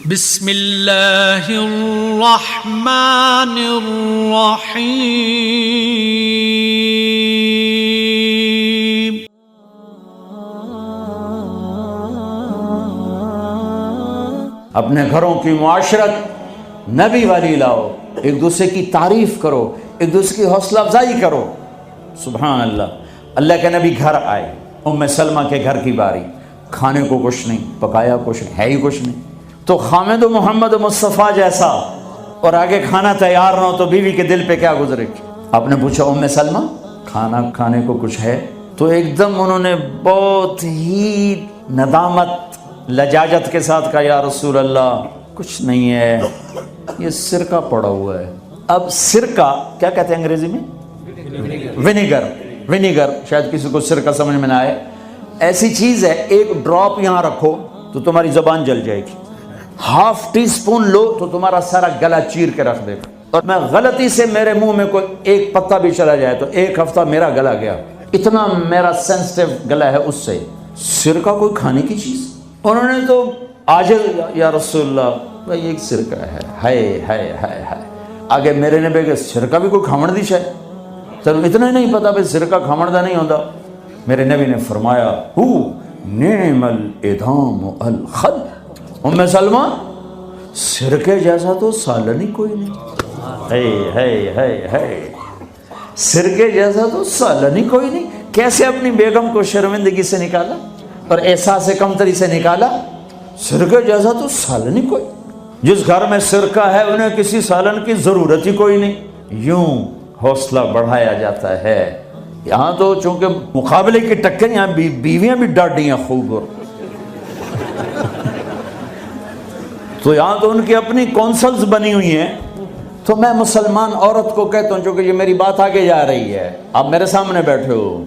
بسم اللہ الرحمن الرحیم۔ اپنے گھروں کی معاشرت نبی والی لاؤ، ایک دوسرے کی تعریف کرو، ایک دوسرے کی حوصلہ افزائی کرو۔ سبحان اللہ، اللہ کے نبی گھر آئے، ام سلمہ کے گھر کی باری، کھانے کو کچھ نہیں، پکایا کچھ ہے ہی کچھ نہیں، تو خامد محمد مصطفیٰ جیسا اور آگے کھانا تیار نہ ہو تو بیوی کے دل پہ کیا گزرے؟ آپ نے پوچھا ام سلمہ کھانا کھانے کو کچھ ہے؟ تو ایک دم انہوں نے بہت ہی ندامت لجاجت کے ساتھ کہا یا رسول اللہ کچھ نہیں ہے، یہ سرکہ پڑا ہوا ہے۔ اب سرکہ کیا کہتے ہیں انگریزی میں؟ ونیگر، شاید کسی کو سرکہ سمجھ میں نہ آئے۔ ایسی چیز ہے ایک ڈراپ یہاں رکھو تو تمہاری زبان جل جائے گی، ہاف ٹی سپون لو تو تمہارا سارا گلا چیر کے رکھ دے گا، اور میں غلطی سے میرے منہ میں کوئی ایک پتا بھی چلا جائے تو ایک ہفتہ میرا گلا گیا، اتنا میرا سینسٹیو گلا ہے اس سے۔ سرکہ کوئی کھانے کی چیز؟ انہوں نے تو عاجل یا رسول اللہ بھائی ایک سرکہ ہے، ہائے ہائے ہائے ہائے۔ آگے میرے نے کہ سرکہ بھی کوئی کھامڑ دی شاید، تر اتنا ہی نہیں پتا بھائی سرکہ کھامڑ دا نہیں ہوتا۔ میرے نبی نے فرمایا ہو نعم الادام الخل، ام سلمہ سرکے جیسا تو سالن ہی کوئی نہیں، سرکے جیسا تو سالن ہی کوئی نہیں۔ کیسے اپنی بیگم کو شرمندگی سے نکالا اور احساس کمتری سے نکالا؟ سرکے جیسا تو سالن ہی کوئی، جس گھر میں سرکہ ہے انہیں کسی سالن کی ضرورت ہی کوئی نہیں۔ یوں حوصلہ بڑھایا جاتا ہے۔ یہاں تو چونکہ مقابلے کی ٹکر، یہاں بیویاں بھی ڈاڈی ہیں خوب، اور تو یہاں تو ان کی اپنی کونسلز بنی ہوئی ہیں۔ تو میں مسلمان عورت کو کہتا ہوں، چونکہ یہ میری بات آگے جا رہی ہے، آپ میرے سامنے بیٹھے ہو،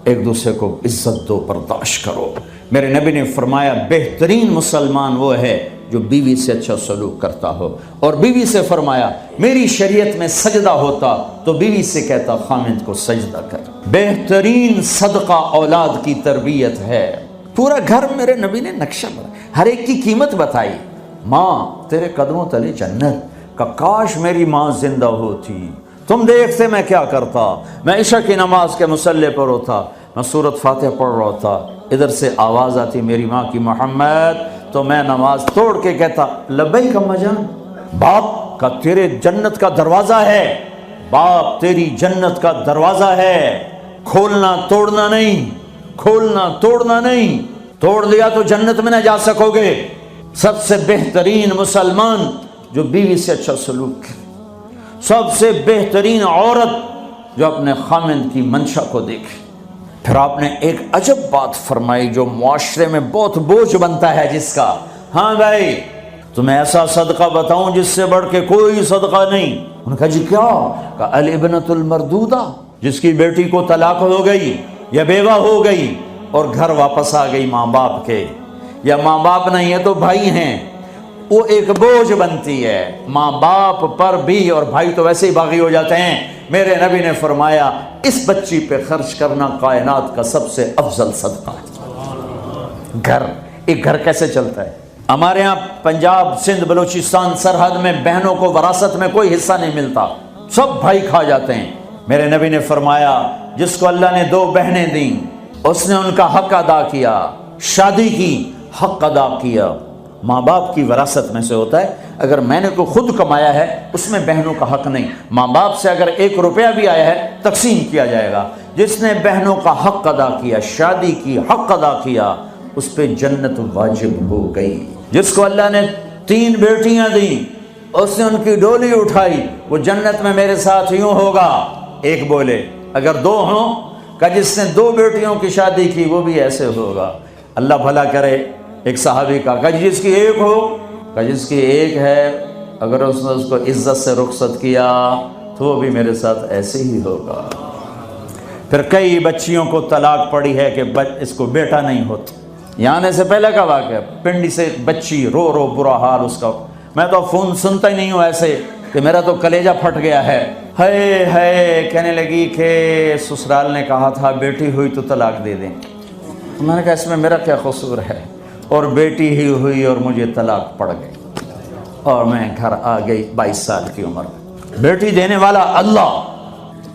ایک دوسرے کو عزت دو، برداشت کرو۔ میرے نبی نے فرمایا بہترین مسلمان وہ ہے جو بیوی سے اچھا سلوک کرتا ہو، اور بیوی سے فرمایا میری شریعت میں سجدہ ہوتا تو بیوی سے کہتا خامد کو سجدہ کر۔ بہترین صدقہ اولاد کی تربیت ہے۔ پورا گھر میرے نبی نے نقشہ بنا، ہر ایک کی قیمت بتائی۔ ماں تیرے قدموں تلے جنت، کا کاش میری ماں زندہ ہوتی، تم دیکھتے میں کیا کرتا، میں عشاء کی نماز کے مصلی پر ہوتا، میں سورۃ فاتحہ پڑھ رہا ہوتا، ادھر سے آواز آتی میری ماں کی محمد، تو میں نماز توڑ کے کہتا لبیک اما جان۔ باپ کا تیرے جنت کا دروازہ ہے، باپ تیری جنت کا دروازہ ہے، کھولنا توڑنا نہیں، کھولنا توڑنا نہیں، توڑ دیا تو جنت میں نہ جا سکو گے۔ سب سے بہترین مسلمان جو بیوی سے اچھا سلوک کرے، سب سے بہترین عورت جو اپنے خامند کی منشا کو دیکھے۔ پھر آپ نے ایک عجب بات فرمائی جو معاشرے میں بہت بوجھ بنتا ہے جس کا، ہاں بھائی تمہیں ایسا صدقہ بتاؤں جس سے بڑھ کے کوئی صدقہ نہیں۔ انہوں نے کہا جی کیا؟ کہا الابنۃ المردودہ، جس کی بیٹی کو طلاق ہو گئی یا بیوہ ہو گئی اور گھر واپس آ گئی ماں باپ کے، یا ماں باپ نہیں ہے تو بھائی ہیں، وہ ایک بوجھ بنتی ہے ماں باپ پر بھی، اور بھائی تو ویسے ہی باغی ہو جاتے ہیں۔ میرے نبی نے فرمایا اس بچی پہ خرچ کرنا کائنات کا سب سے افضل صدقہ ہے۔ گھر، ایک گھر کیسے چلتا ہے؟ ہمارے ہاں پنجاب سندھ بلوچستان سرحد میں بہنوں کو وراثت میں کوئی حصہ نہیں ملتا، سب بھائی کھا جاتے ہیں۔ میرے نبی نے فرمایا جس کو اللہ نے 2 بہنیں دیں اس نے ان کا حق ادا کیا، شادی کی، حق ادا کیا۔ ماں باپ کی وراثت میں سے ہوتا ہے، اگر میں نے تو خود کمایا ہے اس میں بہنوں کا حق نہیں، ماں باپ سے اگر 1 روپیہ بھی آیا ہے تقسیم کیا جائے گا۔ جس نے بہنوں کا حق ادا کیا، شادی کی، حق ادا کیا، اس پہ جنت واجب ہو گئی۔ جس کو اللہ نے 3 بیٹیاں دیں اس نے ان کی ڈولی اٹھائی، وہ جنت میں میرے ساتھ یوں ہوگا۔ ایک بولے اگر 2 ہوں، کہ جس نے 2 بیٹیوں کی شادی کی وہ بھی ایسے ہوگا۔ اللہ بھلا کرے۔ ایک صحابی کا کہ جس کی 1 ہو، کہ جس کی 1 ہے، اگر اس نے اس کو عزت سے رخصت کیا تو وہ بھی میرے ساتھ ایسے ہی ہوگا۔ پھر کئی بچیوں کو طلاق پڑی ہے کہ اس کو بیٹا نہیں ہوتا۔ یہاں آنے سے پہلے کا واقعہ، پنڈی سے بچی رو رو برا حال اس کا، میں تو فون سنتا ہی نہیں ہوں ایسے کہ میرا تو کلیجہ پھٹ گیا ہے، کہنے لگی کہ سسرال نے کہا تھا بیٹی ہوئی تو طلاق دے دیں۔ میں نے کہا اس میں میرا کیا قصور ہے، اور بیٹی ہی ہوئی اور مجھے طلاق پڑ گئی۔ اور میں گھر آ گئی 22 سال کی عمر میں۔ بیٹی دینے والا اللہ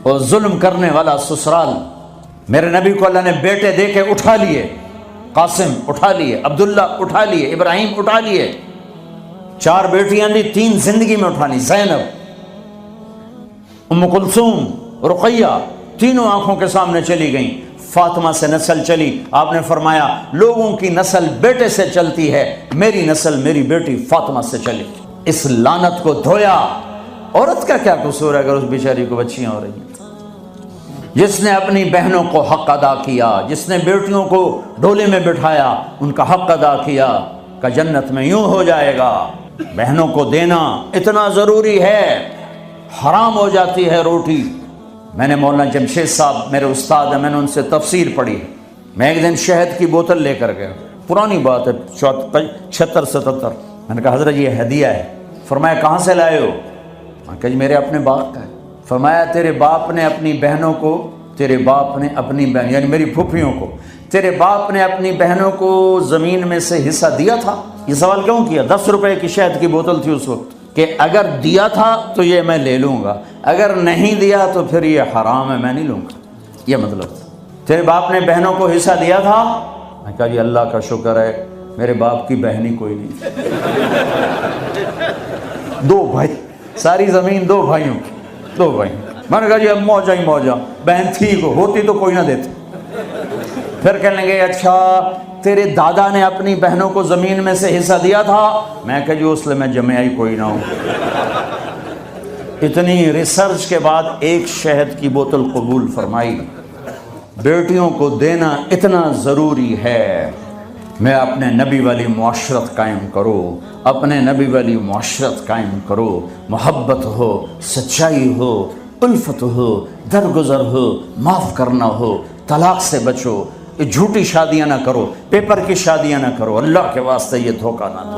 اور ظلم کرنے والا سسرال۔ میرے نبی کو اللہ نے بیٹے دے کے اٹھا لیے، قاسم اٹھا لیے، عبداللہ اٹھا لیے، ابراہیم اٹھا لیے، 4 بیٹیاں دی، 3 زندگی میں اٹھانی، زینب، ام کلثوم، رقیہ، تینوں آنکھوں کے سامنے چلی گئیں۔ فاطمہ سے نسل چلی، آپ نے فرمایا لوگوں کی نسل بیٹے سے چلتی ہے، میری نسل میری بیٹی فاطمہ سے چلی۔ اس لعنت کو دھویا۔ عورت کا کیا قصور ہے اگر اس بیچاری کو بچیاں ہو رہی ہیں؟ جس نے اپنی بہنوں کو حق ادا کیا، جس نے بیٹیوں کو ڈولے میں بٹھایا، ان کا حق ادا کیا، کہ جنت میں یوں ہو جائے گا۔ بہنوں کو دینا اتنا ضروری ہے، حرام ہو جاتی ہے روٹی۔ میں نے مولانا جمشید صاحب میرے استاد ہیں، میں نے ان سے تفسیر پڑھی۔ میں ایک دن شہد کی بوتل لے کر گیا، پرانی بات ہے 76-77۔ میں نے کہا حضرت یہ ہدیہ ہے۔ فرمایا کہاں سے لائے ہو؟ میں کہا جی میرے اپنے باپ کا ہے۔ فرمایا تیرے باپ نے اپنی بہنوں کو، تیرے باپ نے اپنی بہن یعنی میری پھوپھیوں کو، تیرے باپ نے اپنی بہنوں کو زمین میں سے حصہ دیا تھا؟ یہ سوال کیوں کیا؟ 10 روپے کی شہد کی بوتل تھی اس وقت، کہ اگر دیا تھا تو یہ میں لے لوں گا، اگر نہیں دیا تو پھر یہ حرام ہے، میں نہیں لوں گا۔ یہ مطلب تھا۔ تیرے باپ نے بہنوں کو حصہ دیا تھا؟ میں کہا جی اللہ کا شکر ہے میرے باپ کی بہن ہی کوئی نہیں، 2 بھائی، ساری زمین 2 بھائیوں کی، 2 بھائی۔ میں نے کہا جی اب موجہ ہی موجہ، بہن تھی کو ہوتی تو کوئی نہ دیتی۔ پھر کہنے لگے اچھا تیرے دادا نے اپنی بہنوں کو زمین میں سے حصہ دیا تھا؟ میں کہا جی اس لیے میں جمعہ ہی کوئی نہ ہوں۔ اتنی ریسرچ کے بعد ایک شہد کی بوتل قبول فرمائی۔ بیٹیوں کو دینا اتنا ضروری ہے۔ میں اپنے نبی والی معاشرت قائم کرو، اپنے نبی والی معاشرت قائم کرو، محبت ہو، سچائی ہو، الفت ہو، درگزر ہو، معاف کرنا ہو، طلاق سے بچو، یہ جھوٹی شادیاں نہ کرو، پیپر کی شادیاں نہ کرو، اللہ کے واسطے یہ دھوکہ نہ دو۔